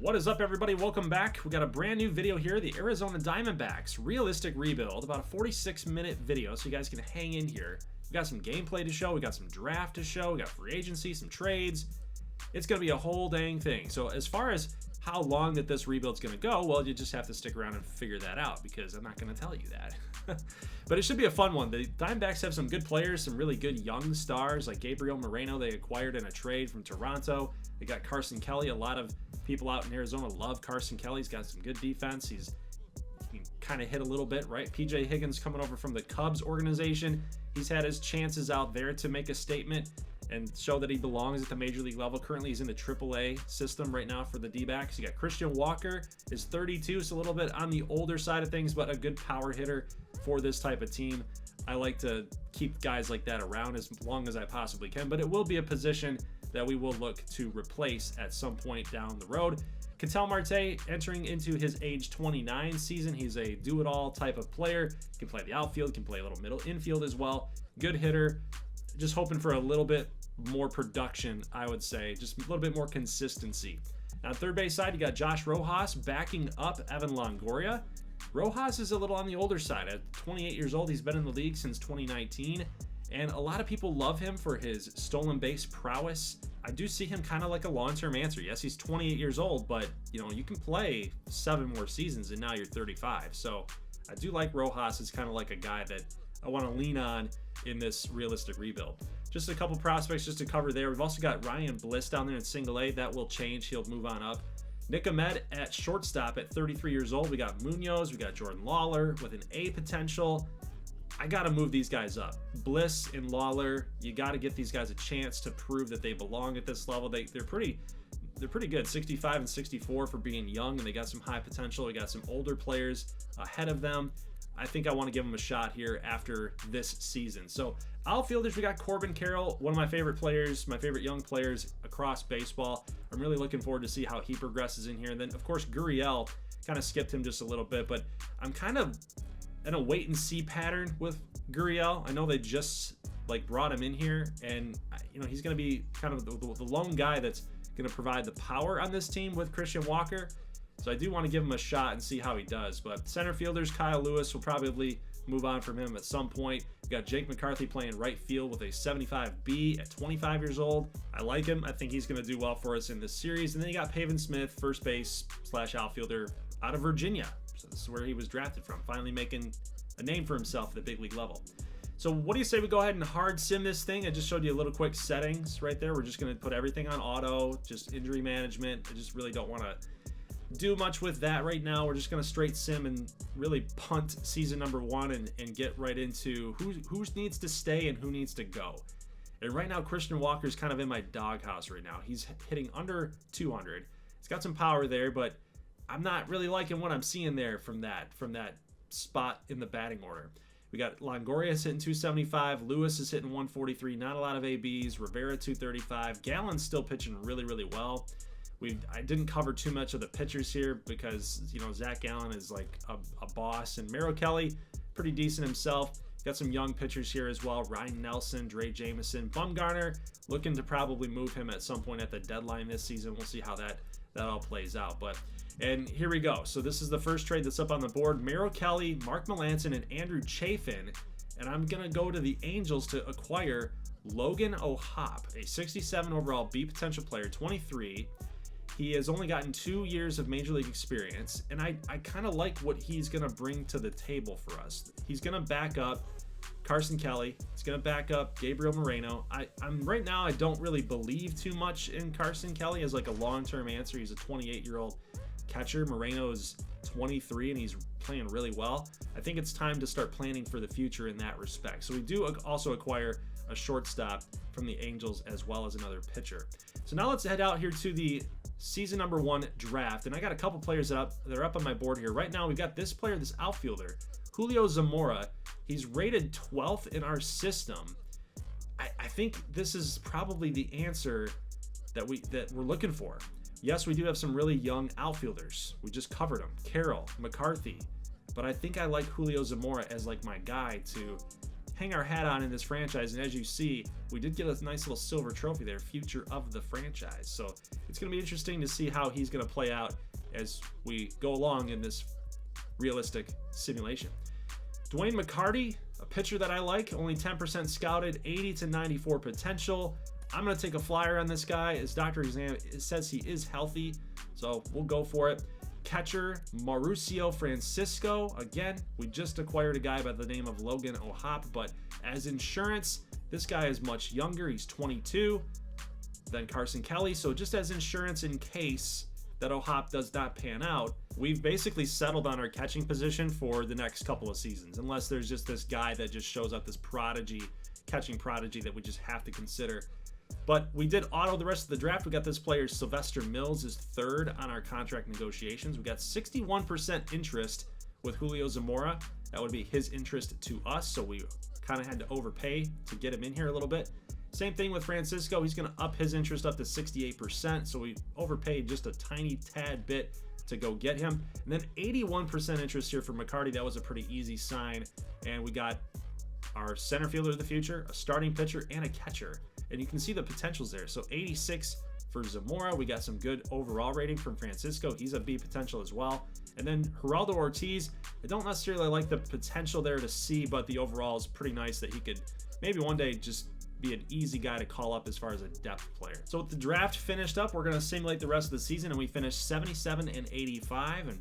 What is up, everybody? Welcome back. We got a brand new video here, the Arizona Diamondbacks realistic rebuild, about a 46-minute video, so you guys can hang in here. We got some gameplay to show, we got some draft to show, we got free agency, some trades. It's going to be a whole dang thing. So as far as how long that this rebuild's going to go, well, you just have to stick around and figure that out, because I'm not going to tell you that. But it should be a fun one. The Diamondbacks have some good players, some really good young stars like Gabriel Moreno they acquired in a trade from Toronto. They got Carson Kelly. A lot of people out in Arizona love Carson Kelly. He's got some good defense. He can kind of hit a little bit, right? PJ Higgins coming over from the Cubs organization. He's had his chances out there to make a statement and show that he belongs at the major league level. Currently, he's in the AAA system right now for the D-backs. You got Christian Walker, is 32, so a little bit on the older side of things, but a good power hitter for this type of team. I like to keep guys like that around as long as I possibly can, but it will be a position that we will look to replace at some point down the road. Ketel Marte entering into his age 29 season. He's a do-it-all type of player. He can play the outfield, can play a little middle infield as well. Good hitter. Just hoping for a little bit more production, I would say. Just a little bit more consistency. Now, on third base side, you got Josh Rojas backing up Evan Longoria. Rojas is a little on the older side. At 28 years old, he's been in the league since 2019. And a lot of people love him for his stolen base prowess. I do see him kind of like a long-term answer. Yes, he's 28 years old, but you can play 7 more seasons and now you're 35. So I do like Rojas as kind of like a guy that I want to lean on in this realistic rebuild. Just a couple prospects just to cover there. We've also got Ryan Bliss down there in single A. That will change. He'll move on up. Nick Ahmed at shortstop at 33 years old. We got Munoz. We got Jordan Lawler with an A potential. I got to move these guys up. Bliss and Lawler, you got to get these guys a chance to prove that they belong at this level. They're pretty good, 65 and 64 for being young, and they got some high potential. We got some older players ahead of them. I think I want to give them a shot here after this season. So outfielders, we got Corbin Carroll, one of my favorite players, my favorite young players across baseball. I'm really looking forward to see how he progresses in here. And then, of course, Gurriel, kind of skipped him just a little bit, but I'm kind of in a wait and see pattern with Gurriel. I know they just brought him in here, and he's going to be kind of the lone guy that's going to provide the power on this team with Christian Walker. So I do want to give him a shot and see how he does. But center fielders, Kyle Lewis will probably move on from him at some point. We got Jake McCarthy playing right field with a 75B at 25 years old. I like him. I think he's going to do well for us in this series. And then you got Pavin Smith, first base / outfielder out of Virginia. So this is where he was drafted from, finally making a name for himself at the big league level. So what do you say we go ahead and hard sim this thing? I just showed you a little quick settings right there. We're just going to put everything on auto, just injury management. I just really don't want to do much with that right now. We're just going to straight sim and really punt season number 1 and get right into who needs to stay and who needs to go. And right now, Christian Walker's kind of in my doghouse right now. He's hitting under 200. He's got some power there, but I'm not really liking what I'm seeing there from that spot in the batting order. We got Longoria hitting 275. Lewis is hitting 143. Not a lot of ABs. Rivera 235. Gallen's still pitching really, really well. I didn't cover too much of the pitchers here because, Zach Gallen is like a boss. And Merrill Kelly, pretty decent himself. Got some young pitchers here as well. Ryan Nelson, Dre Jameson. Bumgarner, looking to probably move him at some point at the deadline this season. We'll see how that all plays out. And here we go. So this is the first trade that's up on the board. Merrill Kelly, Mark Melancon, and Andrew Chafin. And I'm going to go to the Angels to acquire Logan O'Hoppe, a 67 overall B potential player, 23. He has only gotten 2 years of Major League experience, and I kind of like what he's going to bring to the table for us. He's going to back up Carson Kelly. He's going to back up Gabriel Moreno. I'm right now, I don't really believe too much in Carson Kelly as like a long-term answer. He's a 28-year-old catcher. Moreno is 23, and he's playing really well. I think it's time to start planning for the future in that respect. So we do also acquire a shortstop from the Angels as well as another pitcher. So now let's head out here to the season number 1 draft, and I got a couple players that are up on my board here. Right now, we've got this player, this outfielder, Julio Zamora. He's rated 12th in our system. I think this is probably the answer that we're looking for. Yes, we do have some really young outfielders. We just covered them, Carroll, McCarthy, but I think I like Julio Zamora as like my guy to hang our hat on in this franchise. And as you see, we did get a nice little silver trophy there, future of the franchise. So it's going to be interesting to see how he's going to play out as we go along in this realistic simulation. Dwayne McCarty, a pitcher that I like, only 10% scouted, 80 to 94 potential. I'm going to take a flyer on this guy. His doctor exam says he is healthy, so we'll go for it. Catcher Mauricio Francisco. Again, we just acquired a guy by the name of Logan O'Hoppe, but as insurance, this guy is much younger. He's 22 than Carson Kelly, so just as insurance in case that O'Hoppe does not pan out, we've basically settled on our catching position for the next couple of seasons, unless there's just this guy that just shows up, this prodigy, catching prodigy that we just have to consider. But we did auto the rest of the draft. We got this player, Sylvester Mills, is third on our contract negotiations. We got 61% interest with Julio Zamora. That would be his interest to us, so we kind of had to overpay to get him in here a little bit. Same thing with Francisco. He's going to up his interest up to 68%, so we overpaid just a tiny tad bit to go get him. And then 81% interest here for McCarty. That was a pretty easy sign. And we got our center fielder of the future, a starting pitcher, and a catcher. And you can see the potentials there. So 86 for Zamora. We got some good overall rating from Francisco. He's a B potential as well. And then Geraldo Ortiz, I don't necessarily like the potential there to see, but the overall is pretty nice that he could maybe one day just be an easy guy to call up as far as a depth player. So with the draft finished up, we're going to simulate the rest of the season, and we finished 77 and 85. And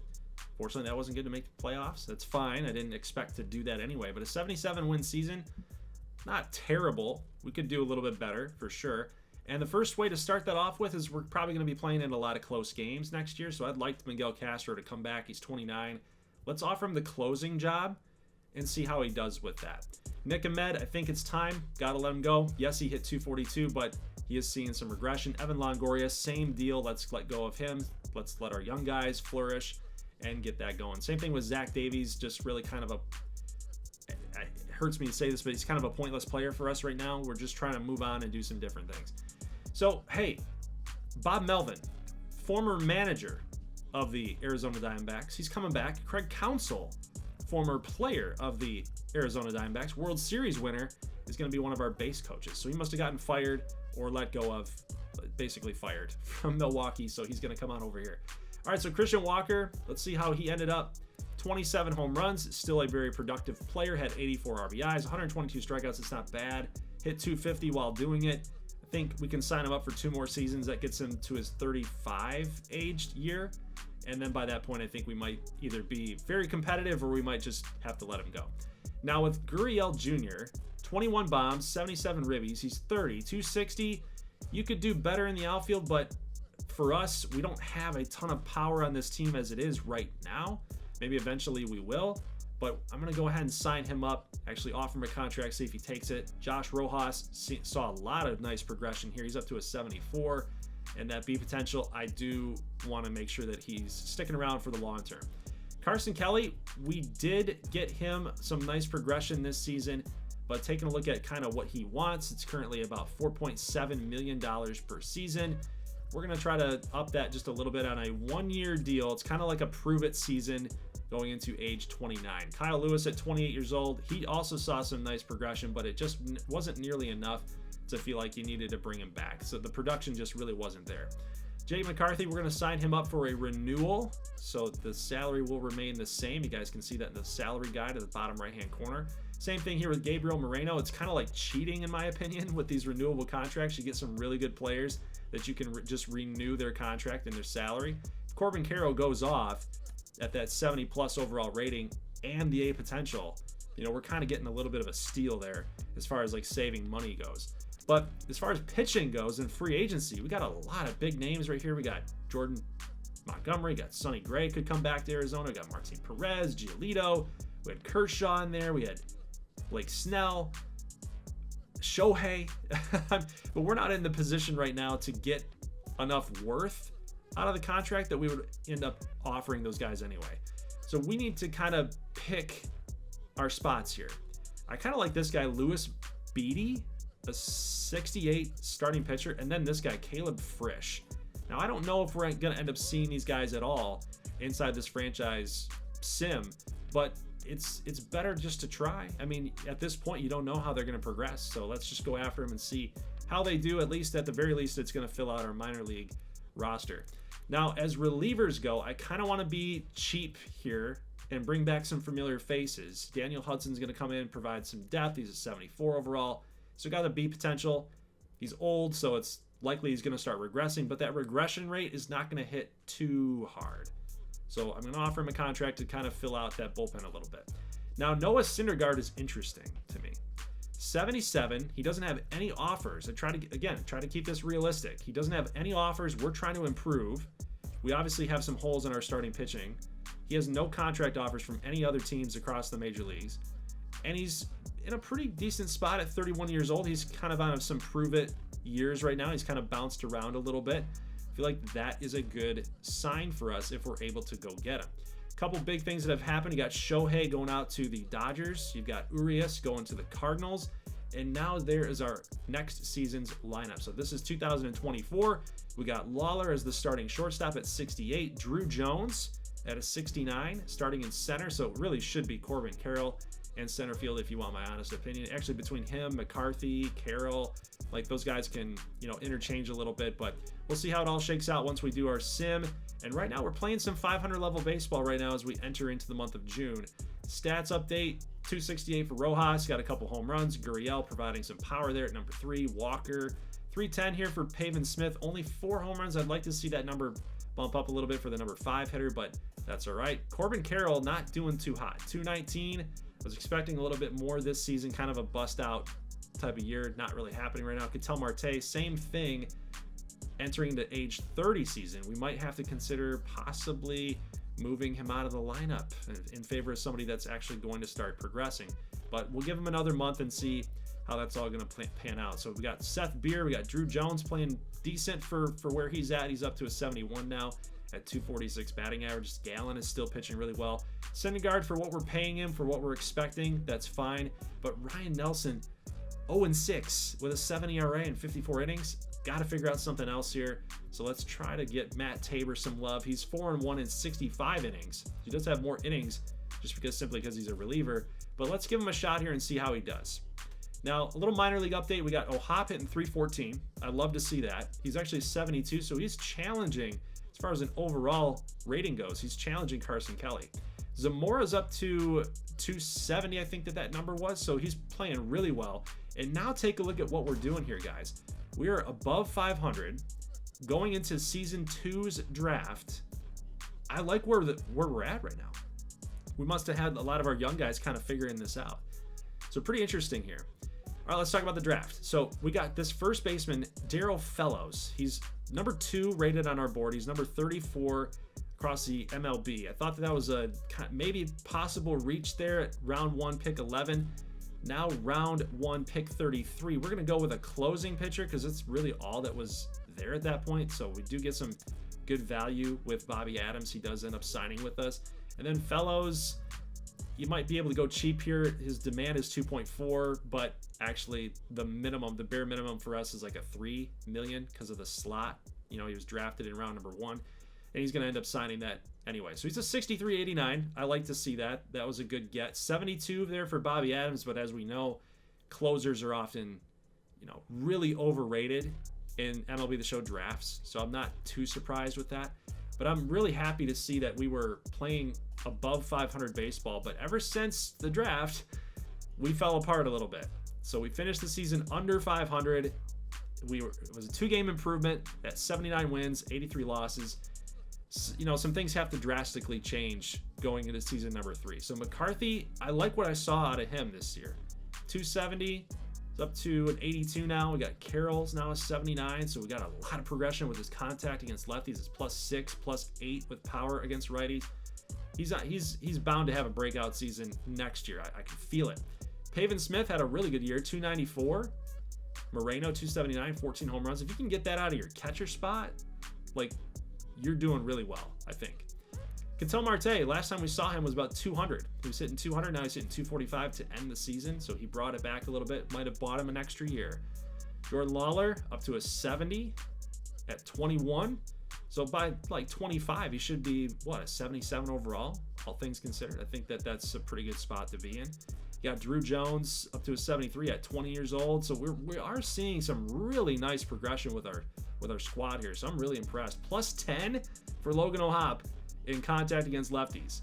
fortunately, that wasn't good to make the playoffs. That's fine. I didn't expect to do that anyway. But a 77 win season, not terrible. We could do a little bit better for sure. And the first way to start that off with is we're probably going to be playing in a lot of close games next year. So I'd like Miguel Castro to come back. He's 29. Let's offer him the closing job and see how he does with that. Nick Ahmed, I think it's time. Got to let him go. Yes, he hit 242, but he is seeing some regression. Evan Longoria, same deal. Let's let go of him. Let's let our young guys flourish and get that going. Same thing with Zach Davies, just really kind of a, it hurts me to say this, but he's kind of a pointless player for us right now. We're just trying to move on and do some different things. So, hey, Bob Melvin, former manager of the Arizona Diamondbacks, he's coming back. Craig Counsell, former player of the Arizona Diamondbacks, World Series winner, is going to be one of our base coaches. So he must have gotten fired or let go of, basically fired from Milwaukee. So he's going to come on over here. All right, so Christian Walker, let's see how he ended up. 27 home runs, still a very productive player, had 84 RBIs, 122 strikeouts. It's not bad. Hit 250 while doing it. I think we can sign him up for 2 more seasons. That gets him to his 35 aged year. And then by that point, I think we might either be very competitive or we might just have to let him go. Now with Gurriel Jr., 21 bombs, 77 ribbies. He's 30, 260. You could do better in the outfield, but for us, we don't have a ton of power on this team as it is right now. Maybe eventually we will, but I'm going to go ahead and sign him up, actually offer him a contract, see if he takes it. Josh Rojas saw a lot of nice progression here. He's up to a 74, and that B potential, I do want to make sure that he's sticking around for the long term. Carson Kelly, we did get him some nice progression this season, but taking a look at kind of what he wants, it's currently about $4.7 million per season. We're going to try to up that just a little bit on a 1-year deal. It's kind of like a prove-it season going into age 29. Kyle Lewis at 28 years old, he also saw some nice progression, but it just wasn't nearly enough to feel like you needed to bring him back. So the production just really wasn't there. Jay McCarthy, we're going to sign him up for a renewal, so the salary will remain the same. You guys can see that in the salary guide at the bottom right-hand corner. Same thing here with Gabriel Moreno. It's kind of like cheating, in my opinion, with these renewable contracts. You get some really good players that you can just renew their contract and their salary. If Corbin Carroll goes off at that 70-plus overall rating and the A potential, you know, we're kind of getting a little bit of a steal there as far as like saving money goes. But as far as pitching goes in free agency, we got a lot of big names right here. We got Jordan Montgomery, got Sonny Gray could come back to Arizona, we got Martin Perez, Giolito, we had Kershaw in there, we had Blake Snell, Shohei, but we're not in the position right now to get enough worth out of the contract that we would end up offering those guys anyway. So we need to kind of pick our spots here. I kind of like this guy, Lewis Beatty, a 68 starting pitcher, and then this guy, Caleb Frisch. Now, I don't know if we're going to end up seeing these guys at all inside this franchise sim, but it's better just to try. I mean, at this point, you don't know how they're going to progress. So let's just go after them and see how they do. At least, at the very least, it's going to fill out our minor league roster. Now, as relievers go, I kind of want to be cheap here and bring back some familiar faces. Daniel Hudson's going to come in and provide some depth. He's a 74 overall, so got a B potential. He's old, so it's likely he's going to start regressing, but that regression rate is not going to hit too hard. So I'm going to offer him a contract to kind of fill out that bullpen a little bit. Now, Noah Syndergaard is interesting to me. 77. He doesn't have any offers. I try to keep this realistic. He doesn't have any offers. We're trying to improve. We obviously have some holes in our starting pitching. He has no contract offers from any other teams across the major leagues. And he's in a pretty decent spot at 31 years old. He's kind of on some prove-it years right now. He's kind of bounced around a little bit. I feel like that is a good sign for us if we're able to go get him. A couple big things that have happened. You got Shohei going out to the Dodgers. You've got Urias going to the Cardinals. And now there is our next season's lineup. So this is 2024. We got Lawler as the starting shortstop at 68. Drew Jones at a 69, starting in center. So it really should be Corbin Carroll and center field, if you want my honest opinion. Actually, between him, McCarthy, Carroll, like those guys can, interchange a little bit, but we'll see how it all shakes out once we do our sim. And right now we're playing some 500 level baseball right now as we enter into the month of June. Stats update, 268 for Rojas, got a couple home runs. Gurriel providing some power there at number 3. Walker, 310 here for Pavin Smith, only 4 home runs. I'd like to see that number bump up a little bit for the number 5 hitter, but that's all right. Corbin Carroll not doing too hot, 219. Was expecting a little bit more this season, kind of a bust out type of year, not really happening right now. Ketel Marte, same thing, entering the age 30 season. We might have to consider possibly moving him out of the lineup in favor of somebody that's actually going to start progressing. But we'll give him another month and see how that's all going to pan out. So we got Seth Beer, we got Drew Jones playing decent for where he's at. He's up to a 71 now at 246 batting average. Gallen is still pitching really well. Syndergaard, for what we're paying him, for what we're expecting, that's fine. But Ryan Nelson, 0-6 with a 7 ERA and 54 innings. Got to figure out something else here. So let's try to get Matt Tabor some love. He's 4-1 in 65 innings. He does have more innings simply because he's a reliever. But let's give him a shot here and see how he does. Now, a little minor league update. We got O'Hop hitting 314. I'd love to see that. He's actually 72, so he's challenging, as far as an overall rating goes, he's challenging Carson Kelly. Zamora's up to 270, I think that number was, so he's playing really well. And now take a look at what we're doing here, guys. We are above 500, going into Season 2's draft. I like where we're at right now. We must have had a lot of our young guys kind of figuring this out. So pretty interesting here. All right, let's talk about the draft. So we got this first baseman, Darryl Fellows. He's number 2 rated on our board. He's number 34 across the MLB. I thought that was a maybe possible reach there at round 1, pick 11. Now round 1, pick 33. We're going to go with a closing pitcher because it's really all that was there at that point. So we do get some good value with Bobby Adams. He does end up signing with us. And then Fellows, you might be able to go cheap here. His demand is 2.4, but actually the bare minimum for us is like a 3 million because of the slot. He was drafted in round number 1, and he's going to end up signing that anyway. So he's a 63.89. I like to see that. That was a good get. 72 there for Bobby Adams, but as we know, closers are often, really overrated in MLB The Show drafts. So I'm not too surprised with that. But I'm really happy to see that we were playing above 500 baseball. But ever since the draft, we fell apart a little bit. So we finished the season under 500. It was a 2-game improvement at 79 wins, 83 losses. Some things have to drastically change going into season number 3. So McCarthy, I like what I saw out of him this year. 270, it's up to an 82 now. We got Carroll's now a 79, so we got a lot of progression with his contact against lefties. It's +6, +8 with power against righties. He's bound to have a breakout season next year. I can feel it. Pavin Smith had a really good year, 294. Moreno, 279, 14 home runs. If you can get that out of your catcher spot, you're doing really well, I think. Ketel Marte, last time we saw him was about 200. He was hitting 200, now he's hitting 245 to end the season, so he brought it back a little bit. Might have bought him an extra year. Jordan Lawler up to a 70 at 21. So by like 25, he should be, what, a 77 overall, all things considered. I think that that's a pretty good spot to be in. You got Drew Jones up to a 73 at 20 years old. So we are seeing some really nice progression with our squad here. So I'm really impressed. Plus 10 for Logan O'Hoppe in contact against lefties.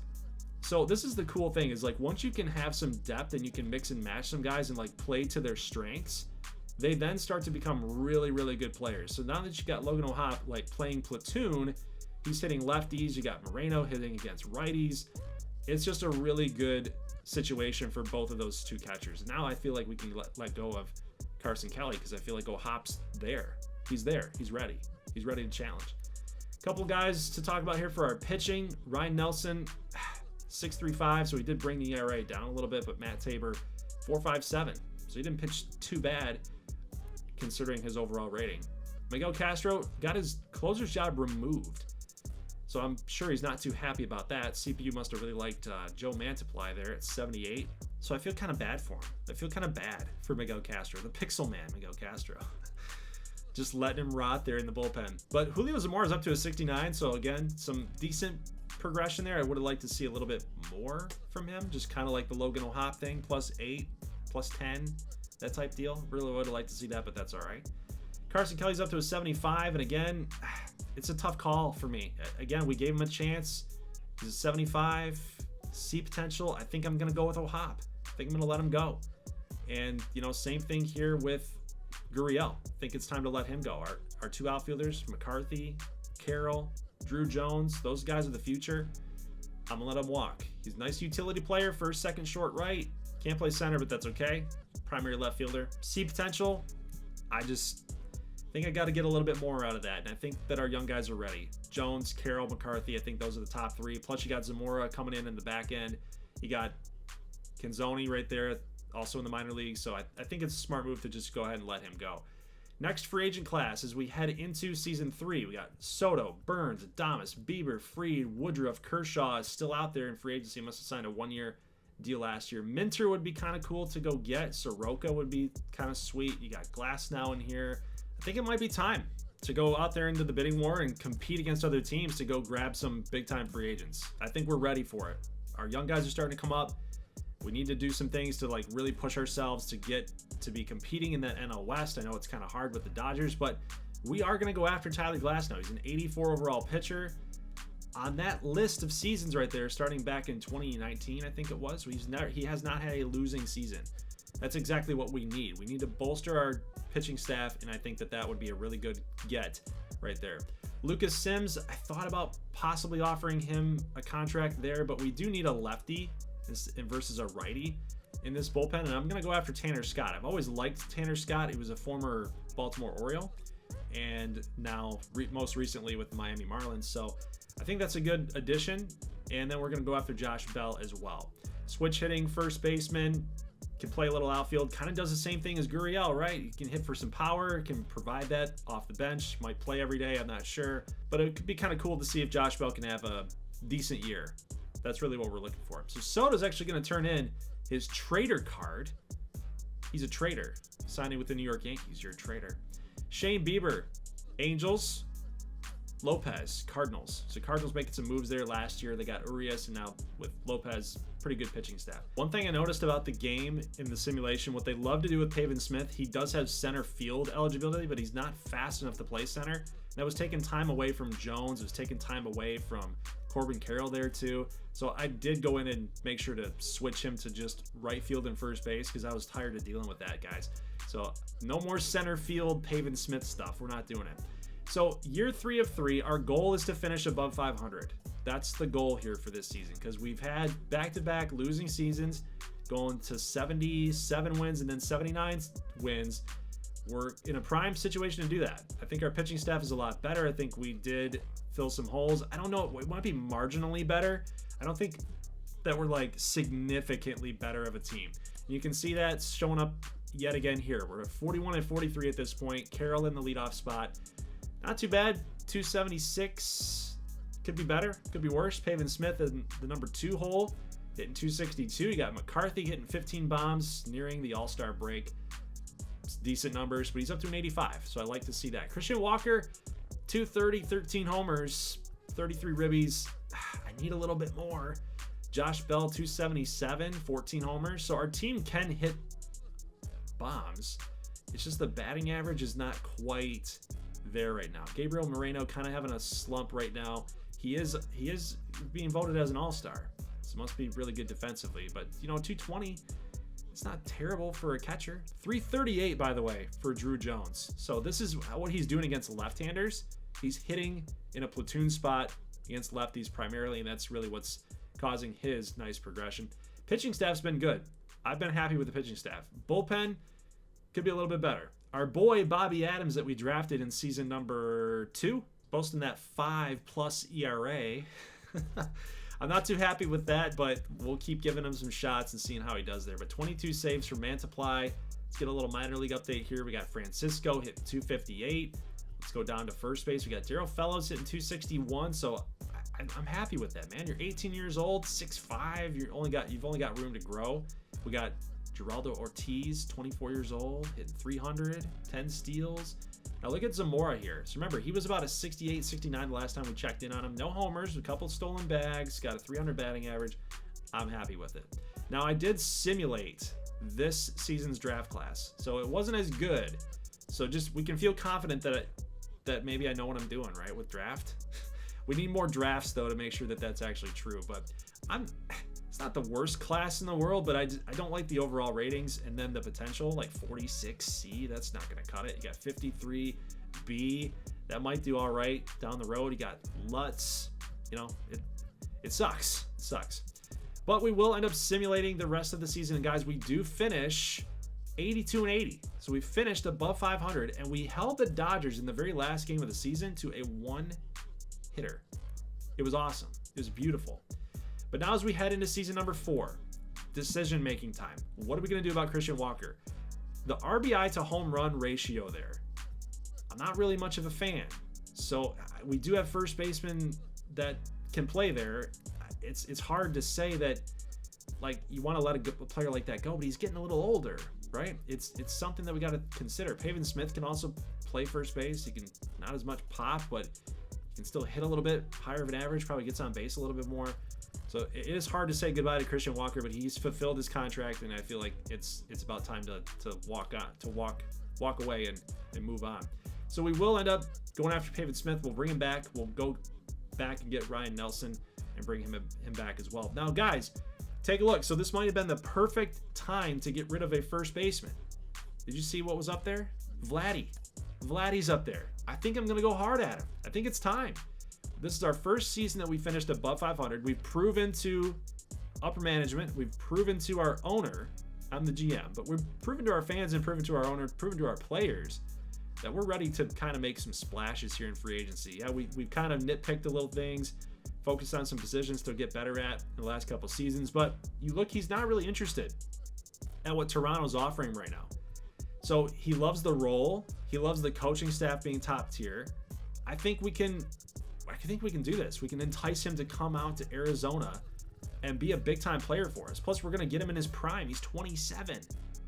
So this is the cool thing, is like once you can have some depth and you can mix and match some guys and like play to their strengths, they then start to become really, really good players. So now that you got Logan O'Hoppe like playing platoon, he's hitting lefties. You got Moreno hitting against righties. It's just a really good situation for both of those two catchers. Now I feel like we can let go of Carson Kelly, because I feel like O'Hoppe's there. He's there. He's ready. He's ready to challenge. A couple guys to talk about here for our pitching. Ryan Nelson, 6.35, so he did bring the ERA down a little bit, but Matt Tabor, 4.57. So he didn't pitch too bad considering his overall rating. Miguel Castro got his closer's job removed, so I'm sure he's not too happy about that. CPU must have really liked Joe Mantiply there at 78, so I feel kind of bad for him. I feel kind of bad for Miguel Castro, the pixel man Miguel Castro. Just letting him rot there in the bullpen. But Julio Zamora is up to a 69, so again, some decent progression there. I would have liked to see a little bit more from him, just kind of like the Logan O'Hoppe thing, plus 8, plus 10, that type deal. Really would have liked to see that, but that's all right. Carson Kelly's up to a 75, and again, it's a tough call for me. Again, we gave him a chance. He's a 75, see potential. I think I'm going to go with O'Hoppe. I think I'm going to let him go. And, you know, same thing here with Gurriel. I think it's time to let him go. Our two outfielders, McCarthy, Carroll, Drew Jones, those guys are the future. I'm going to let him walk. He's a nice utility player, first, second, short, right. Can't play center, but that's okay. Primary left fielder. See potential. I just think I got to get a little bit more out of that, and I think that our young guys are ready. Jones, Carroll, McCarthy, I think those are the top three. Plus, you got Zamora coming in the back end. You got Canzoni right there, also in the minor leagues, so I think it's a smart move to just go ahead and let him go. Next free agent class, as we head into season 3, we got Soto, Burns, Adames, Bieber, Fried, Woodruff, Kershaw is still out there in free agency. Must have signed a 1-year deal last year. Minter would be kind of cool to go get. Soroka would be kind of sweet. You got Glass now in here. I think it might be time to go out there into the bidding war and compete against other teams to go grab some big-time free agents. I think we're ready for it. Our young guys are starting to come up. We need to do some things to like really push ourselves to get to be competing in that NL West. I know it's kind of hard with the Dodgers, but we are going to go after Tyler Glasnow. He's an 84 overall pitcher. On that list of seasons right there, starting back in 2019, I think it was, he has not had a losing season. That's exactly what we need. We need to bolster our pitching staff, and I think that would be a really good get right there. Lucas Sims, I thought about possibly offering him a contract there, but we do need a lefty versus a righty in this bullpen, and I'm going to go after Tanner Scott. I've always liked Tanner Scott. He was a former Baltimore Oriole, and now most recently with the Miami Marlins, so I think that's a good addition. And then we're going to go after Josh Bell as well. Switch hitting first baseman, can play a little outfield, kind of does the same thing as Gurriel, right? You can hit for some power, can provide that off the bench, might play every day, I'm not sure, but it could be kind of cool to see if Josh Bell can have a decent year. That's really what we're looking for. So Soto's actually going to turn in his trader card. He's a trader. Signing with the New York Yankees, you're a trader. Shane Bieber, Angels. Lopez, Cardinals. So Cardinals making some moves there last year. They got Urias, and now with Lopez, pretty good pitching staff. One thing I noticed about the game in the simulation, what they love to do with Pavin Smith, he does have center field eligibility, but he's not fast enough to play center. And that was taking time away from Jones. It was taking time away from Corbin Carroll there too. So I did go in and make sure to switch him to just right field and first base because I was tired of dealing with that, guys. So no more center field Pavin Smith stuff. We're not doing it. So year 3 of 3, our goal is to finish above 500. That's the goal here for this season because we've had back-to-back losing seasons going to 77 wins and then 79 wins. We're in a prime situation to do that. I think our pitching staff is a lot better. I think we did fill some holes. I don't know. It might be marginally better. I don't think that we're like significantly better of a team. You can see that showing up yet again here. We're at 41 and 43 at this point. Carroll in the leadoff spot. Not too bad. 276. Could be better. Could be worse. Pavin Smith in the number 2 hole, hitting 262. You got McCarthy hitting 15 bombs, nearing the All-Star break. It's decent numbers, but he's up to an 85, so I like to see that. Christian Walker, 230, 13 homers, 33 ribbies. I need a little bit more. Josh Bell, 277, 14 homers. So our team can hit bombs. It's just the batting average is not quite there right now. Gabriel Moreno kind of having a slump right now. He is being voted as an all-star. So must be really good defensively. But, you know, 220, it's not terrible for a catcher. 338, by the way, for Drew Jones. So this is what he's doing against left-handers. He's hitting in a platoon spot against lefties primarily, and that's really what's causing his nice progression. Pitching staff's been good. I've been happy with the pitching staff. Bullpen could be a little bit better. Our boy Bobby Adams that we drafted in season number 2, boasting that 5+ ERA. I'm not too happy with that, but we'll keep giving him some shots and seeing how he does there. But 22 saves for Mantiply. Let's get a little minor league update here. We got Francisco hitting 258. Let's go down to first base. We got Darryl Fellows hitting 261. So I'm happy with that, man. You're 18 years old, 6'5". You've only got room to grow. We got Geraldo Ortiz, 24 years old, hitting 300, 10 steals. Now look at Zamora here. So remember, he was about a 68, 69 the last time we checked in on him. No homers, a couple stolen bags, got a 300 batting average. I'm happy with it. Now I did simulate this season's draft class, so it wasn't as good. So just we can feel confident that maybe I know what I'm doing, right, with draft. We need more drafts though to make sure that that's actually true. But it's not the worst class in the world, but I don't like the overall ratings, and then the potential, like 46C, that's not going to cut it. You got 53B, that might do all right down the road. You got Lutz, you know, it sucks. It sucks. But we will end up simulating the rest of the season, and guys, we do finish 82 and 80. So we finished above 500, and we held the Dodgers in the very last game of the season to a 1-hitter. It was awesome. It was beautiful. But now as we head into season number 4, decision-making time. What are we going to do about Christian Walker? The RBI to home run ratio there, I'm not really much of a fan. So we do have first baseman that can play there. It's hard to say that, like, you want to let a player like that go, but he's getting a little older, right? It's something that we got to consider. Pavin Smith can also play first base. He can not as much pop, but he can still hit a little bit higher of an average, probably gets on base a little bit more. So it is hard to say goodbye to Christian Walker, but he's fulfilled his contract, and I feel like it's about time to walk away and move on. So we will end up going after Pavin Smith. We'll bring him back. We'll go back and get Ryan Nelson and bring him back as well. Now, guys, take a look. So this might have been the perfect time to get rid of a first baseman. Did you see what was up there? Vladdy's up there. I think I'm going to go hard at him. I think it's time. This is our first season that we finished above 500. We've proven to upper management. We've proven to our owner. I'm the GM, but we've proven to our fans and proven to our owner, proven to our players that we're ready to kind of make some splashes here in free agency. Yeah, we've kind of nitpicked the little things, focused on some positions to get better at in the last couple seasons, but you look, he's not really interested at what Toronto's offering right now. So he loves the role. He loves the coaching staff being top tier. I think we can do this. We can entice him to come out to Arizona and be a big-time player for us. Plus, we're going to get him in his prime. He's 27.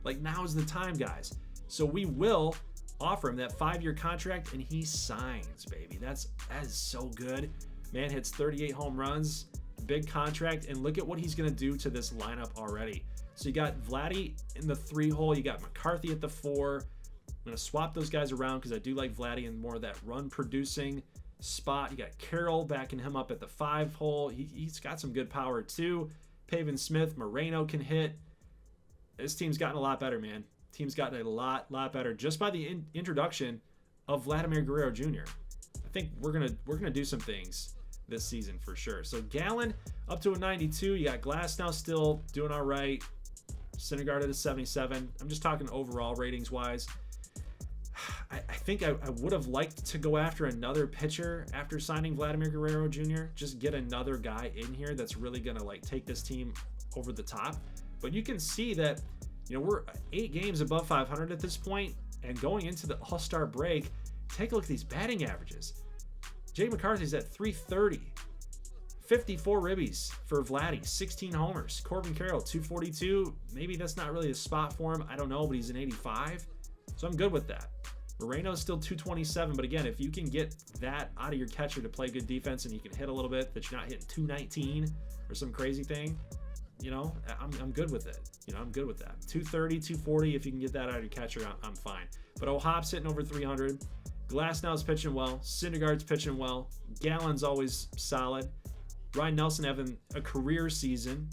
Like, now's the time, guys. So we will offer him that 5-year contract, and he signs, baby. That is so good. Man hits 38 home runs, big contract, and look at what he's going to do to this lineup already. So you got Vladdy in the 3 hole. You got McCarthy at the 4. I'm going to swap those guys around because I do like Vladdy in more of that run-producing spot. You got Carroll backing him up at the 5 hole. He's got some good power too. Pavin Smith, Moreno can hit. This team's gotten a lot better, man. Team's gotten a lot better just by the introduction of Vladimir Guerrero Jr. I think we're gonna do some things this season for sure. So Gallen up to a 92. You got Glass now still doing all right. Syndergaard at a 77. I'm just talking overall ratings wise. I think I would have liked to go after another pitcher after signing Vladimir Guerrero Jr. Just get another guy in here that's really gonna like take this team over the top. But you can see that, you know, we're 8 games above 500 at this point, and going into the All-Star break, take a look at these batting averages. Jay McCarthy's at 330, 54 ribbies for Vladdy, 16 homers. Corbin Carroll 242. Maybe that's not really a spot for him. I don't know, but he's an 85, so I'm good with that. Moreno's still 227, but again, if you can get that out of your catcher to play good defense and he can hit a little bit, that you're not hitting 219 or some crazy thing, you know, I'm good with it. You know, I'm good with that. 230, 240, if you can get that out of your catcher, I'm fine. But O'Hop's hitting over 300. Glasnow's pitching well. Syndergaard's pitching well. Gallen's always solid. Ryan Nelson having a career season.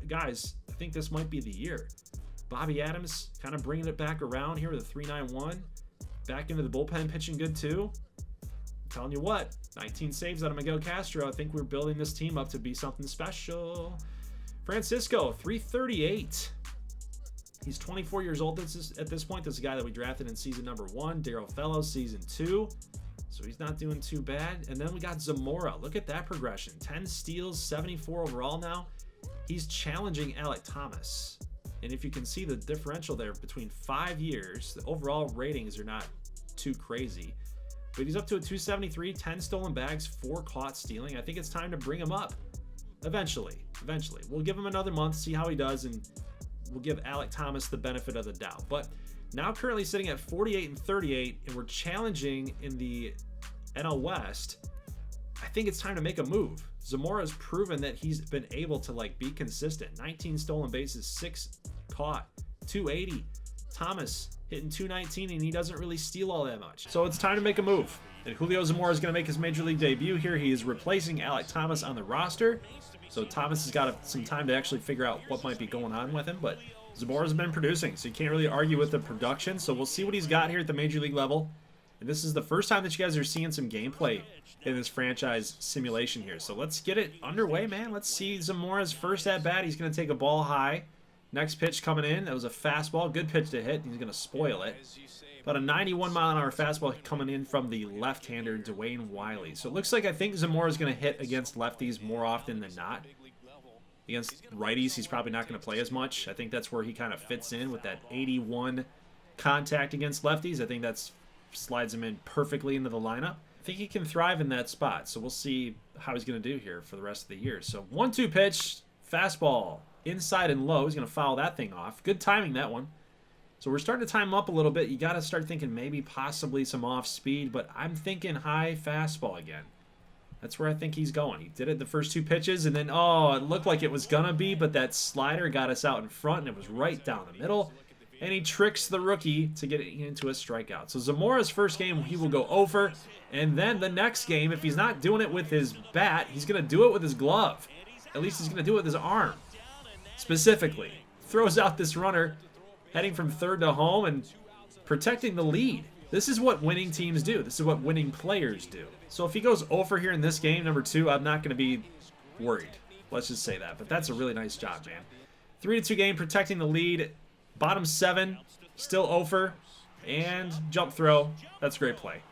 Guys, I think this might be the year. Bobby Adams kind of bringing it back around here with a 3.91. Back into the bullpen, pitching good too. I'm telling you what, 19 saves out of Miguel Castro. I think we're building this team up to be something special. Francisco, 338. He's 24 years old at this point. This is a guy that we drafted in season number 1. Daryl Fellows, season 2. So he's not doing too bad. And then we got Zamora. Look at that progression. 10 steals, 74 overall now. He's challenging Alek Thomas. And if you can see the differential there between 5 years, the overall ratings are not too crazy. But he's up to a 273, 10 stolen bags, 4 caught stealing. I think it's time to bring him up. Eventually. We'll give him another month, see how he does, and we'll give Alek Thomas the benefit of the doubt. But now currently sitting at 48 and 38, and we're challenging in the NL West. I think it's time to make a move. Zamora's proven that he's been able to be consistent. 19 stolen bases, 6 caught, 280. Thomas hitting 219, and he doesn't really steal all that much. So it's time to make a move. And Julio Zamora is going to make his major league debut here. He is replacing Alek Thomas on the roster. So Thomas has got some time to actually figure out what might be going on with him. But Zamora's been producing, so you can't really argue with the production. So we'll see what he's got here at the major league level. And this is the first time that you guys are seeing some gameplay in this franchise simulation here. So let's get it underway, man. Let's see Zamora's first at-bat. He's going to take a ball high. Next pitch coming in. That was a fastball. Good pitch to hit. He's going to spoil it. About a 91-mile-an-hour fastball coming in from the left-hander, Dwayne Wiley. So it looks like I think Zamora's going to hit against lefties more often than not. Against righties, he's probably not going to play as much. I think that's where he kind of fits in with that 81 contact against lefties. I think that's slides him in perfectly into the lineup. I think he can thrive in that spot. So we'll see how he's going to do here for the rest of the year. So 1-2 pitch, fastball, inside and low. He's going to foul that thing off. Good timing, that one. So we're starting to time up a little bit. You got to start thinking maybe possibly some off speed, but I'm thinking high fastball again. That's where I think he's going. He did it the first 2 pitches, and then, oh, it looked like it was going to be, but that slider got us out in front, and it was right down the middle. And he tricks the rookie to get into a strikeout. So Zamora's first game, he will go over. And then the next game, if he's not doing it with his bat, he's going to do it with his glove. At least he's going to do it with his arm. Specifically. Throws out this runner, heading from third to home and protecting the lead. This is what winning teams do. This is what winning players do. So if he goes over here in this game, number 2, I'm not going to be worried. Let's just say that. But that's a really nice job, man. 3-2 game, protecting the lead. Bottom 7, still over, and jump throw. That's a great play.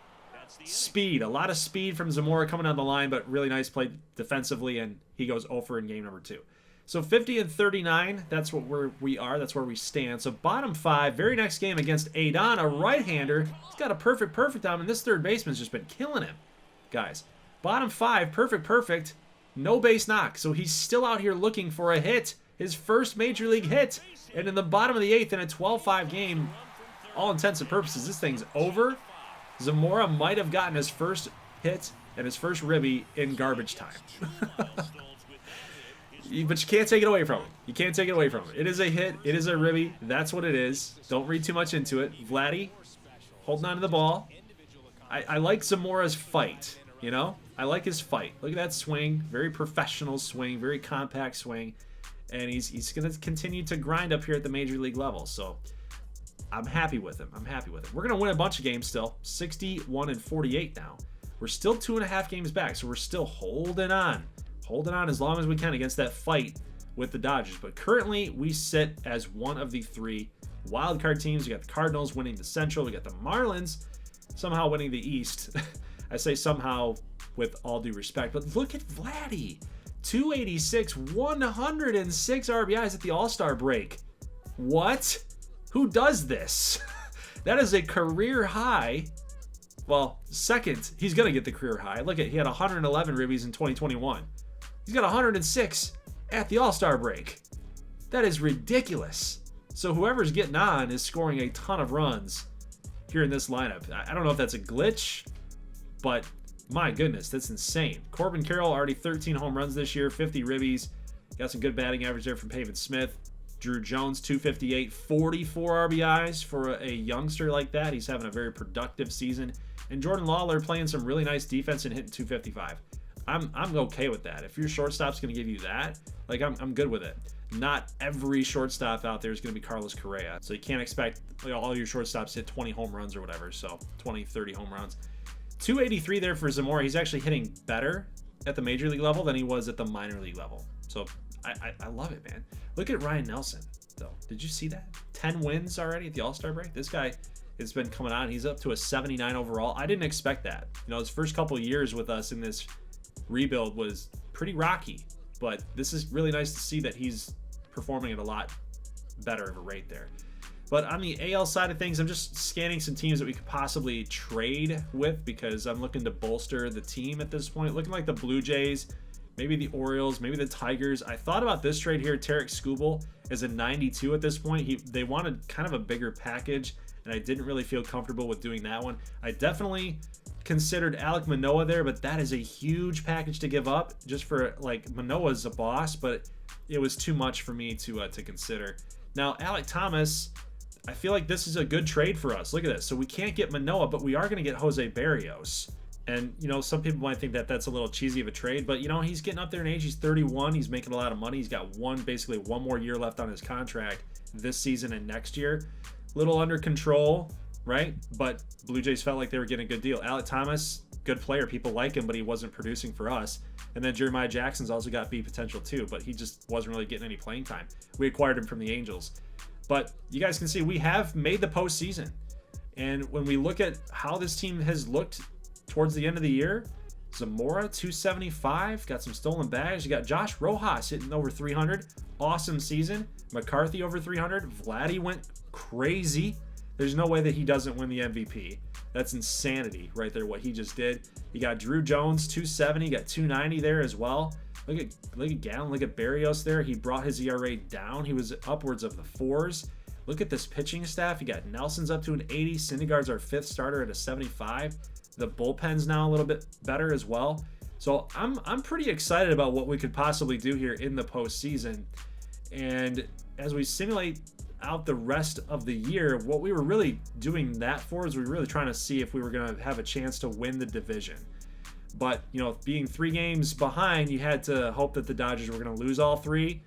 Speed, a lot of speed from Zamora coming down the line, but really nice play defensively, and he goes over in game number 2. So 50 and 39, that's what we are. That's where we stand. So bottom 5, very next game against Adon, a right-hander. He's got a perfect arm, and this third baseman's just been killing him, guys. Bottom 5, perfect, no base knock. So he's still out here looking for a hit, his first major league hit. And in the bottom of the 8th in a 12-5 game, all intents and purposes, this thing's over. Zamora might have gotten his first hit and his first ribby in garbage time. But you can't take it away from him. You can't take it away from him. It is a hit. It is a ribby. That's what it is. Don't read too much into it. Vladdy holding on to the ball. I like Zamora's fight, you know? I like his fight. Look at that swing. Very professional swing. Very compact swing. And he's going to continue to grind up here at the major league level. So I'm happy with him. We're going to win a bunch of games still. 61 and 48 now. We're still 2.5 games back, so we're still holding on. Holding on as long as we can against that fight with the Dodgers. But currently, we sit as one of the 3 wildcard teams. We got the Cardinals winning the Central. We got the Marlins somehow winning the East. I say somehow with all due respect. But look at Vladdy. 286, 106 RBIs at the All-Star break. What? Who does this? That is a career high. Well, second, he's going to get the career high. Look at, he had 111 ribbies in 2021. He's got 106 at the All-Star break. That is ridiculous. So whoever's getting on is scoring a ton of runs here in this lineup. I don't know if that's a glitch, but my goodness, that's insane. Corbin Carroll already 13 home runs this year, 50 ribbies. Got some good batting average there from Pavin Smith. Drew Jones, 258, 44 RBIs for a youngster like that. He's having a very productive season. And Jordan Lawler playing some really nice defense and hitting 255. I'm okay with that. If your shortstop's going to give you that, like I'm good with it. Not every shortstop out there is going to be Carlos Correa. So you can't expect all your shortstops to hit 20 home runs or whatever. So 20, 30 home runs. 283 there for Zamora. He's actually hitting better at the major league level than he was at the minor league level. So I love it, man. Look at Ryan Nelson, though. Did you see that? 10 wins already at the All-Star break. This guy has been coming on. He's up to a 79 overall. I didn't expect that. You know, his first couple years with us in this rebuild was pretty rocky, but this is really nice to see that he's performing at a lot better of a rate there. But on the AL side of things, I'm just scanning some teams that we could possibly trade with because I'm looking to bolster the team at this point. Looking like the Blue Jays, maybe the Orioles, maybe the Tigers. I thought about this trade here. Tarek Skubal is a 92 at this point. They wanted kind of a bigger package, and I didn't really feel comfortable with doing that one. I definitely considered Alek Manoah there, but that is a huge package to give up just for, like, Manoah's a boss, but it was too much for me to consider. Now, Alek Thomas, I feel like this is a good trade for us. Look at this. So we can't get Manoah, but we are going to get Jose Barrios. And, you know, some people might think that that's a little cheesy of a trade, but, you know, he's getting up there in age. He's 31. He's making a lot of money. He's got basically one more year left on his contract this season and next year. Little under control, right? But Blue Jays felt like they were getting a good deal. Alek Thomas, good player. People like him, but he wasn't producing for us. And then Jeremiah Jackson's also got B potential too, but he just wasn't really getting any playing time. We acquired him from the Angels. But you guys can see we have made the postseason. And when we look at how this team has looked towards the end of the year, Zamora 275, got some stolen bags. You got Josh Rojas hitting over 300, awesome season. McCarthy over 300. Vladdy went crazy. There's no way that he doesn't win the MVP. That's insanity right there, what he just did. You got Drew Jones 270, you got 290 there as well. Look at Gallon, look at Barrios there. He brought his ERA down. He was upwards of the 4s. Look at this pitching staff. You got Nelson's up to an 80. Syndergaard's our 5th starter at a 75. The bullpen's now a little bit better as well. So I'm pretty excited about what we could possibly do here in the postseason. And as we simulate out the rest of the year, what we were really doing that for is we were really trying to see if we were going to have a chance to win the division. But, you know, being 3 games behind, you had to hope that the Dodgers were going to lose all 3,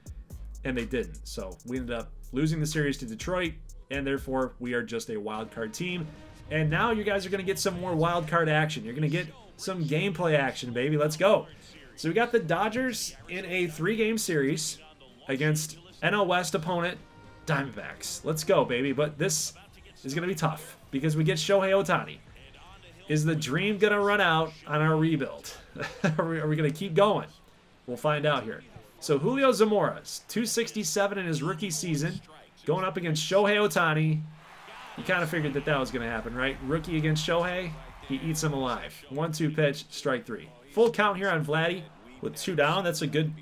and they didn't. So we ended up losing the series to Detroit, and therefore we are just a wild card team. And now you guys are going to get some more wild card action. You're going to get some gameplay action, baby. Let's go. So we got the Dodgers in a 3-game series against NL West opponent Diamondbacks. Let's go, baby. But this is going to be tough because we get Shohei Ohtani. Is the dream going to run out on our rebuild? Are we going to keep going? We'll find out here. So Julio Zamora, 267 in his rookie season, going up against Shohei Ohtani. You kind of figured that was going to happen, right? Rookie against Shohei, he eats him alive. 1-2 pitch, strike 3. Full count here on Vladdy with 2 down. That's a good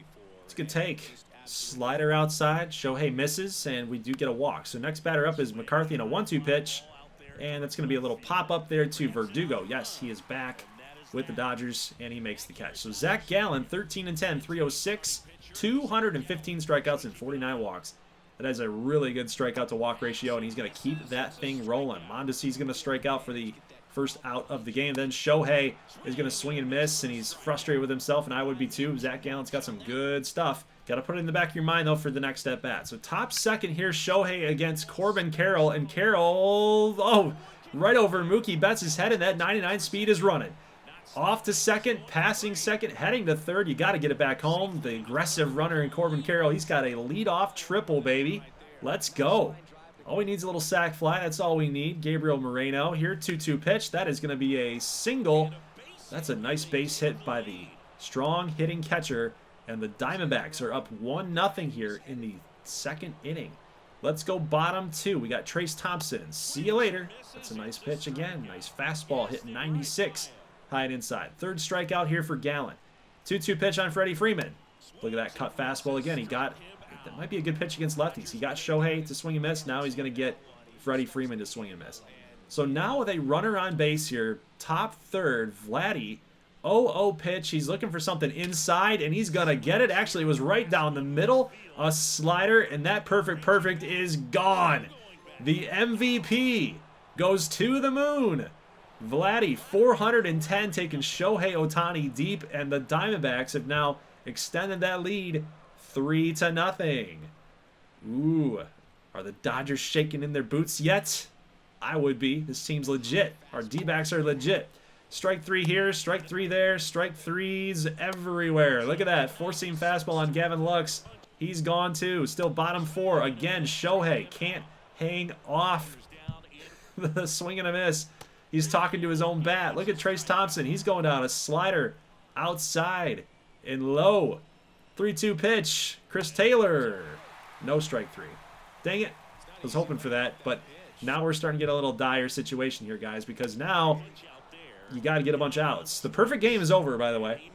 take. Slider outside. Shohei misses, and we do get a walk. So next batter up is McCarthy in a 1-2 pitch. And that's going to be a little pop-up there to Verdugo. Yes, he is back with the Dodgers, and he makes the catch. So Zach Gallen, 13-10, 306, 215 strikeouts and 49 walks. That is a really good strikeout-to-walk ratio, and he's going to keep that thing rolling. Mondesi's going to strike out for the first out of the game. Then Shohei is going to swing and miss, and he's frustrated with himself, and I would be too. Zach Gallen's got some good stuff. Got to put it in the back of your mind, though, for the next at-bat. So top second here, Shohei against Corbin Carroll. And Carroll, right over Mookie Betts' head, and that 99 speed is running. Off to second, passing second, heading to third. You got to get it back home. The aggressive runner in Corbin Carroll. He's got a leadoff triple, baby. Let's go. All he needs is a little sac fly. That's all we need. Gabriel Moreno here, 2-2 pitch. That is going to be a single. That's a nice base hit by the strong hitting catcher. And the Diamondbacks are up 1-0 here in the 2nd inning. Let's go bottom 2. We got Trace Thompson. See you later. That's a nice pitch again. Nice fastball hitting 96. High and inside. 3rd strikeout here for Gallen. 2-2 pitch on Freddie Freeman. Look at that cut fastball again. That might be a good pitch against lefties. He got Shohei to swing and miss. Now he's going to get Freddie Freeman to swing and miss. So now with a runner on base here, top third, Vladdy, 0-0 pitch. He's looking for something inside, and he's going to get it. Actually, it was right down the middle, a slider, and that perfect is gone. The MVP goes to the moon. Vladdy, 410, taking Shohei Ohtani deep, and the Diamondbacks have now extended that lead 3-0. Ooh, are the Dodgers shaking in their boots yet? I would be. This team's legit. Our D-backs are legit. Strike 3 here, strike 3 there, strike 3s everywhere. Look at that. Four-seam fastball on Gavin Lux. He's gone too. Still bottom 4. Again, Shohei can't hang off the swing and a miss. He's talking to his own bat. Look at Trace Thompson. He's going down a slider outside and low. 3-2 pitch. Chris Taylor. No strike 3. Dang it. I was hoping for that, but now we're starting to get a little dire situation here, guys, because now you got to get a bunch of outs. The perfect game is over, by the way.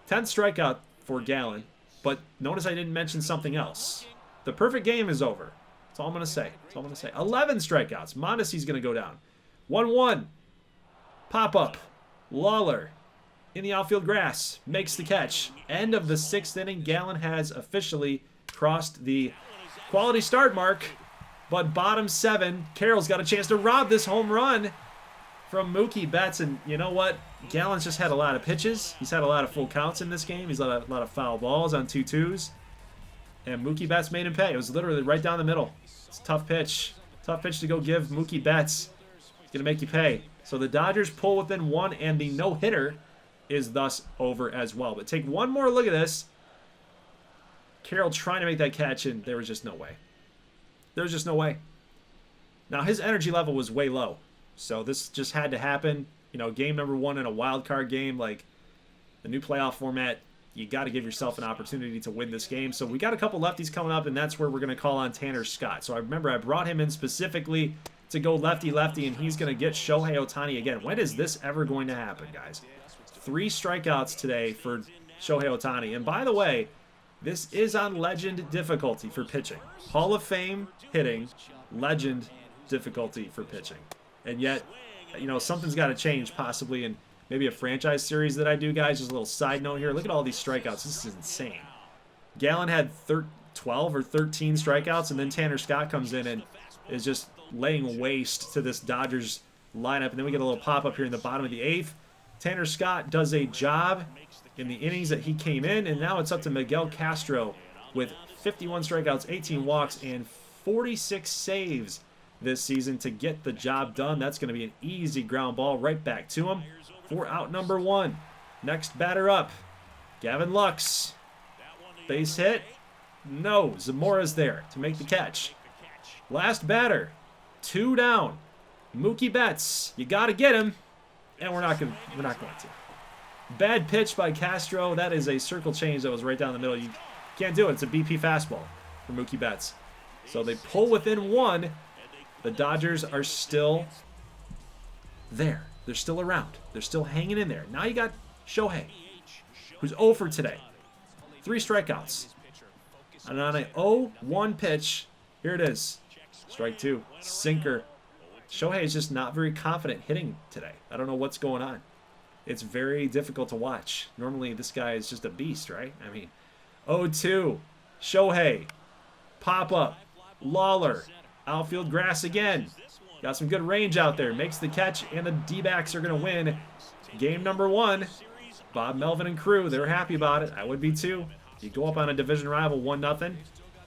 10th strikeout for Gallen, but notice I didn't mention something else. The perfect game is over. That's all I'm going to say. That's all I'm going to say. 11 strikeouts. Mondesi's going to go down. 1-1. Pop-up. Lawler in the outfield grass. Makes the catch. End of the 6th inning. Gallen has officially crossed the quality start mark. But bottom 7, Carroll's got a chance to rob this home run from Mookie Betts. And you know what? Gallen's just had a lot of pitches. He's had a lot of full counts in this game. He's had a lot of foul balls on 2-2s. And Mookie Betts made him pay. It was literally right down the middle. It's a tough pitch. Tough pitch to go give Mookie Betts. It's going to make you pay. So the Dodgers pull within 1, and the no-hitter is thus over as well. But take one more look at this. Carroll trying to make that catch, and there was just no way. There was just no way. Now, his energy level was way low. So this just had to happen. You know, game number 1 in a wild card game, like the new playoff format, you got to give yourself an opportunity to win this game. So we got a couple lefties coming up, and that's where we're going to call on Tanner Scott. So I remember I brought him in specifically to go lefty-lefty, and he's going to get Shohei Ohtani again. When is this ever going to happen, guys? 3 strikeouts today for Shohei Ohtani. And by the way, this is on legend difficulty for pitching. Hall of Fame hitting, legend difficulty for pitching. And yet, you know, something's got to change possibly in maybe a franchise series that I do, guys. Just a little side note here. Look at all these strikeouts. This is insane. Gallen had 12 or 13 strikeouts, and then Tanner Scott comes in and is just laying waste to this Dodgers lineup. And then we get a little pop-up here in the bottom of the 8th. Tanner Scott does a job in the innings that he came in, and now it's up to Miguel Castro with 51 strikeouts, 18 walks, and 46 saves this season to get the job done. That's going to be an easy ground ball right back to him for out number 1. Next batter up, Gavin Lux. Base hit. No, Zamora's there to make the catch. Last batter, 2 down. Mookie Betts. You got to get him, and we're not going to. Bad pitch by Castro. That is a circle change that was right down the middle. You can't do it. It's a BP fastball for Mookie Betts. So they pull within 1. The Dodgers are still there. They're still around. They're still hanging in there. Now you got Shohei, who's 0 for today. 3 strikeouts. And on an 0-1 pitch, here it is. Strike 2. Sinker. Shohei is just not very confident hitting today. I don't know what's going on. It's very difficult to watch. Normally, this guy is just a beast, right? I mean, 0-2. Shohei. Pop-up. Lawler. Outfield grass again. Got some good range out there. Makes the catch, and the D-backs are going to win game number 1. Bob Melvin and crew, they're happy about it. I would be too. You go up on a division rival 1-0.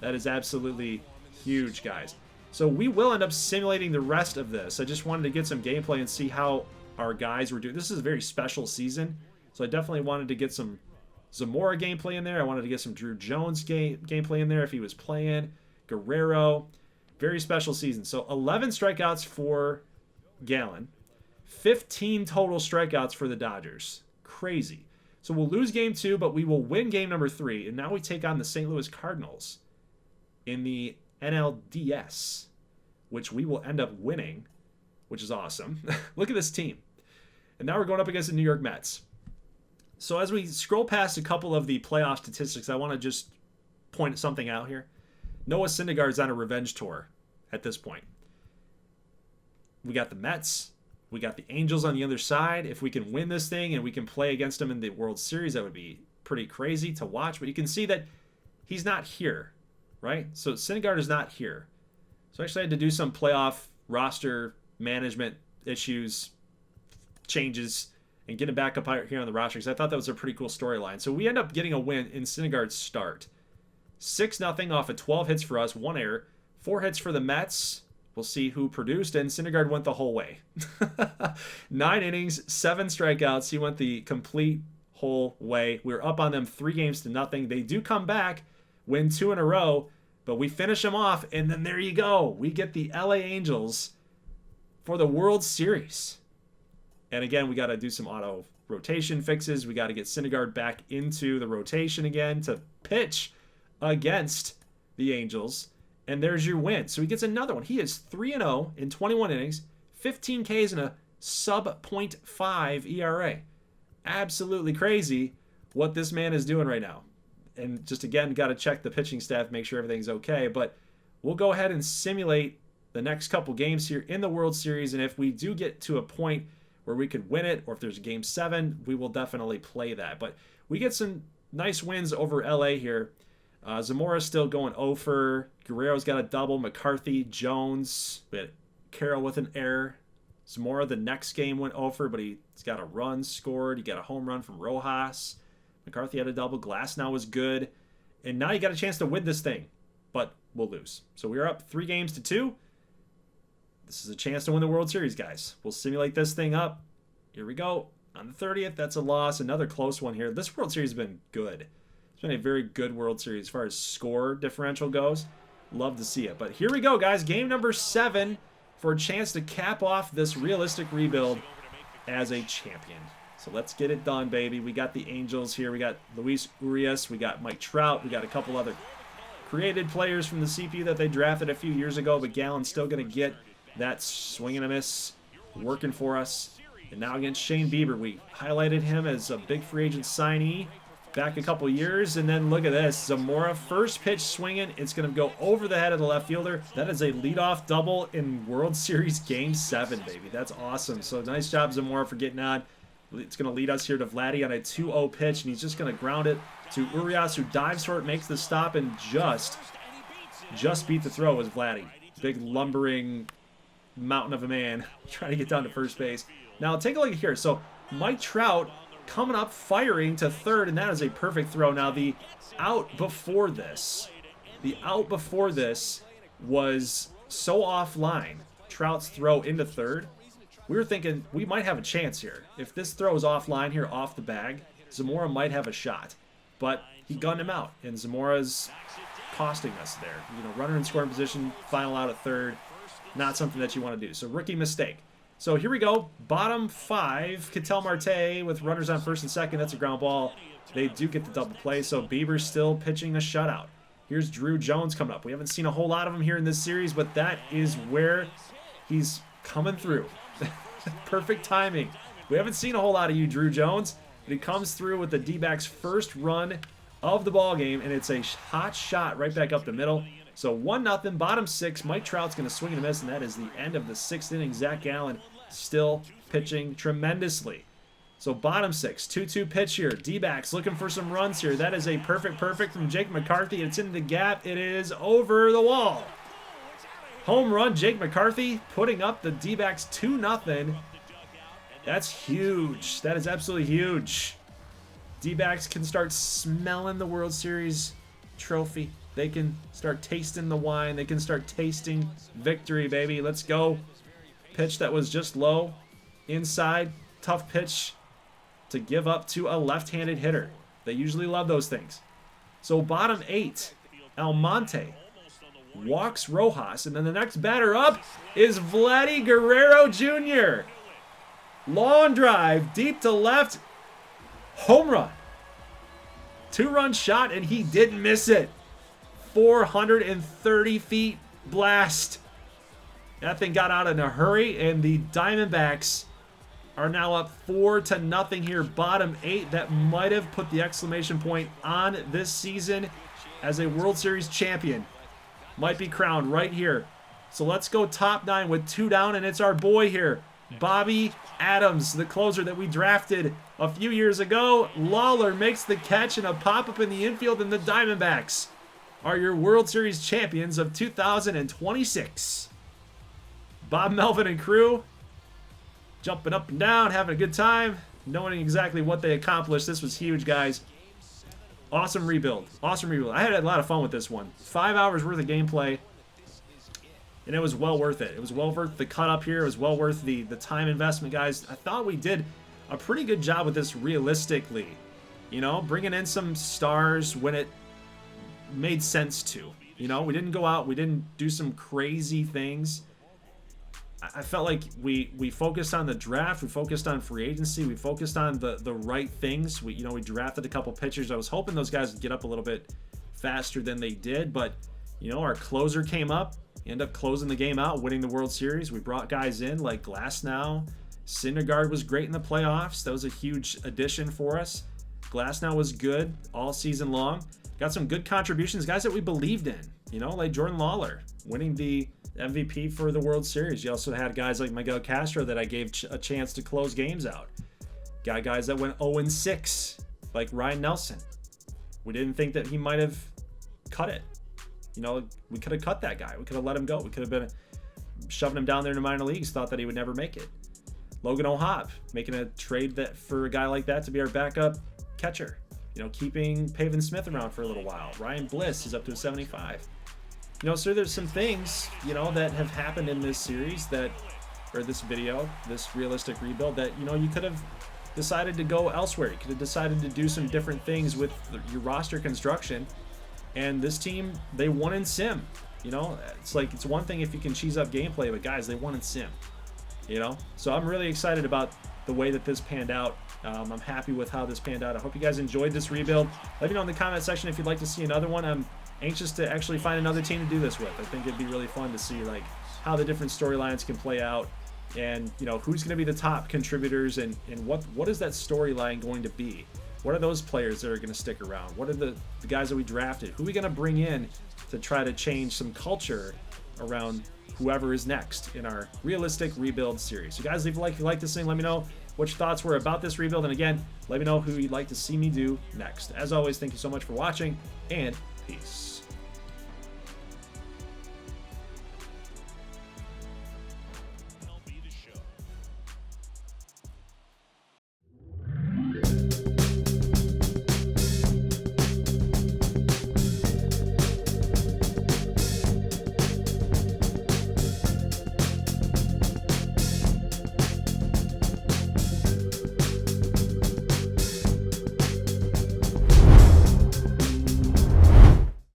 That is absolutely huge, guys. So we will end up simulating the rest of this. I just wanted to get some gameplay and see how our guys were doing. This is a very special season, so I definitely wanted to get some Zamora gameplay in there. I wanted to get some Drew Jones gameplay in there if he was playing. Guerrero. Very special season. So 11 strikeouts for Gallen. 15 total strikeouts for the Dodgers. Crazy. So we'll lose game 2, but we will win game number 3. And now we take on the St. Louis Cardinals in the NLDS, which we will end up winning, which is awesome. Look at this team. And now we're going up against the New York Mets. So as we scroll past a couple of the playoff statistics, I want to just point something out here. Noah Syndergaard's on a revenge tour at this point. we got the Mets. We got the Angels on the other side. If we can win this thing and we can play against them in the World Series, that would be pretty crazy to watch. But you can see that he's not here, right? So Syndergaard is not here. So I actually had to do some playoff roster management issues, changes, and get him back up here on the roster because I thought that was a pretty cool storyline. So we end up getting a win in Syndergaard's start. 6-0 off of 12 hits for us, 1 error. 4 hits for the Mets. We'll see who produced, and Syndergaard went the whole way. 9 innings, 7 strikeouts. He went the complete whole way. We were up on them 3-0. They do come back, win 2 in a row, but we finish them off, and then there you go. We get the LA Angels for the World Series. And again, we got to do some auto rotation fixes. We got to get Syndergaard back into the rotation again to pitch against the Angels. And there's your win. So he gets another one. He is 3-0 in 21 innings, 15 Ks and a sub .5 ERA. Absolutely crazy what this man is doing right now. And just again, got to check the pitching staff, make sure everything's okay. But we'll go ahead and simulate the next couple games here in the World Series. And if we do get to a point where we could win it, or if there's a Game 7, we will definitely play that. But we get some nice wins over LA here. Zamora's still going 0 for. Guerrero's got a double. McCarthy, Jones, but Carroll with an error. Zamora the next game went 0 for, but he's got a run scored. He got a home run from Rojas. McCarthy had a double. Glasnow was good. And now you got a chance to win this thing, but we'll lose. So we are up 3-2. This is a chance to win the World Series, guys. We'll simulate this thing up. Here we go. On the 30th, that's a loss. Another close one here. This World Series has been good. It's been a very good World Series as far as score differential goes. Love to see it. But here we go, guys. Game number 7 for a chance to cap off this realistic rebuild as a champion. So let's get it done, baby. We got the Angels here. We got Luis Urias. We got Mike Trout. We got a couple other created players from the CPU that they drafted a few years ago. But Gallen's still going to get that swing and a miss working for us. And now against Shane Bieber, we highlighted him as a big free agent signee back a couple years, and then look at this. Zamora, first pitch swinging. It's going to go over the head of the left fielder. That is a leadoff double in World Series Game 7, baby. That's awesome. So nice job, Zamora, for getting on. It's going to lead us here to Vladdy on a 2-0 pitch, and he's just going to ground it to Urias, who dives for it, makes the stop, and just beat the throw was Vladdy. Big lumbering mountain of a man trying to get down to first base. Now take a look here. So Mike Trout coming up, firing to third, and that is a perfect throw. Now the out before this was so offline. Trout's throw into third. We were thinking we might have a chance here. If this throw is offline here, off the bag, Zamora might have a shot. But he gunned him out, and Zamora's costing us there. You know, runner in scoring position, final out at third. Not something that you want to do. So rookie mistake. So here we go. Bottom 5. Ketel Marte with runners on first and second. That's a ground ball. They do get the double play. So Bieber's still pitching a shutout. Here's Drew Jones coming up. We haven't seen a whole lot of him here in this series, but that is where he's coming through. Perfect timing. We haven't seen a whole lot of you, Drew Jones, but he comes through with the D-backs' first run of the ball game, and it's a hot shot right back up the middle. So 1-0, bottom 6. Mike Trout's going to swing and miss, and that is the end of the 6th inning. Zach Gallen still pitching tremendously. So bottom 6, 2-2 pitch here. D-backs looking for some runs here. That is a perfect from Jake McCarthy. It's in the gap. It is over the wall. Home run, Jake McCarthy putting up the D-backs 2-0. That's huge. That is absolutely huge. D-backs can start smelling the World Series trophy. They can start tasting the wine. They can start tasting victory, baby. Let's go. Pitch that was just low. Inside. Tough pitch to give up to a left-handed hitter. They usually love those things. So bottom 8. Almonte walks Rojas. And then the next batter up is Vladdy Guerrero Jr. Long drive. Deep to left. Home run. 2-run shot, and he didn't miss it. 430 feet blast. That thing got out in a hurry, and the Diamondbacks are now up 4-0 here. Bottom 8. That might have put the exclamation point on this season as a World Series champion. Might be crowned right here So let's go top 9 with 2 down, and it's our boy here, Bobby Adams, the closer that we drafted a few years ago. Lawler makes the catch and a pop-up in the infield, and the Diamondbacks are your World Series champions of 2026. Bob, Melvin, and crew jumping up and down, having a good time, knowing exactly what they accomplished. This was huge, guys. Awesome rebuild. Awesome rebuild. I had a lot of fun with this one. 5 hours worth of gameplay, and it was well worth it. It was well worth the cut up here. It was well worth the time investment, guys. I thought we did a pretty good job with this realistically. You know, bringing in some stars when it made sense to. You know, we didn't go out. We didn't do some crazy things. I felt like we focused on the draft, we focused on free agency, we focused on the right things. We drafted a couple pitchers. I was hoping those guys would get up a little bit faster than they did, but our closer came up, ended up closing the game out, winning the World Series. We brought guys in like Glasnow. Syndergaard was great in the playoffs. That was a huge addition for us. Glasnow was good all season long. Got some good contributions, guys that we believed in, like Jordan Lawler winning the MVP for the World Series. You also had guys like Miguel Castro that I gave a chance to close games out. Got guys that went 0-6, like Ryan Nelson. We didn't think that he might have cut it. We could have cut that guy. We could have let him go. We could have been shoving him down there in the minor leagues, thought that he would never make it. Logan O'Hoppe, making a trade that for a guy like that to be our backup catcher. Keeping Pavin Smith around for a little while. Ryan Bliss is up to a 75. So there's some things, that have happened in this series or this video, this realistic rebuild that, you could have decided to go elsewhere. You could have decided to do some different things with your roster construction. And this team, they won in sim. It's one thing if you can cheese up gameplay, but guys, they won in sim. So I'm really excited about the way that this panned out. I'm happy with how this panned out. I hope you guys enjoyed this rebuild. Let me know in the comment section if you'd like to see another one. I'm anxious to actually find another team to do this with. I think it'd be really fun to see how the different storylines can play out, and who's going to be the top contributors, and what is that storyline going to be? What are those players that are going to stick around? What are the guys that we drafted? Who are we going to bring in to try to change some culture around whoever is next in our realistic rebuild series? So guys, leave a like if you like this thing. Let me know what your thoughts were about this rebuild, and again, let me know who you'd like to see me do next. As always, thank you so much for watching, and peace.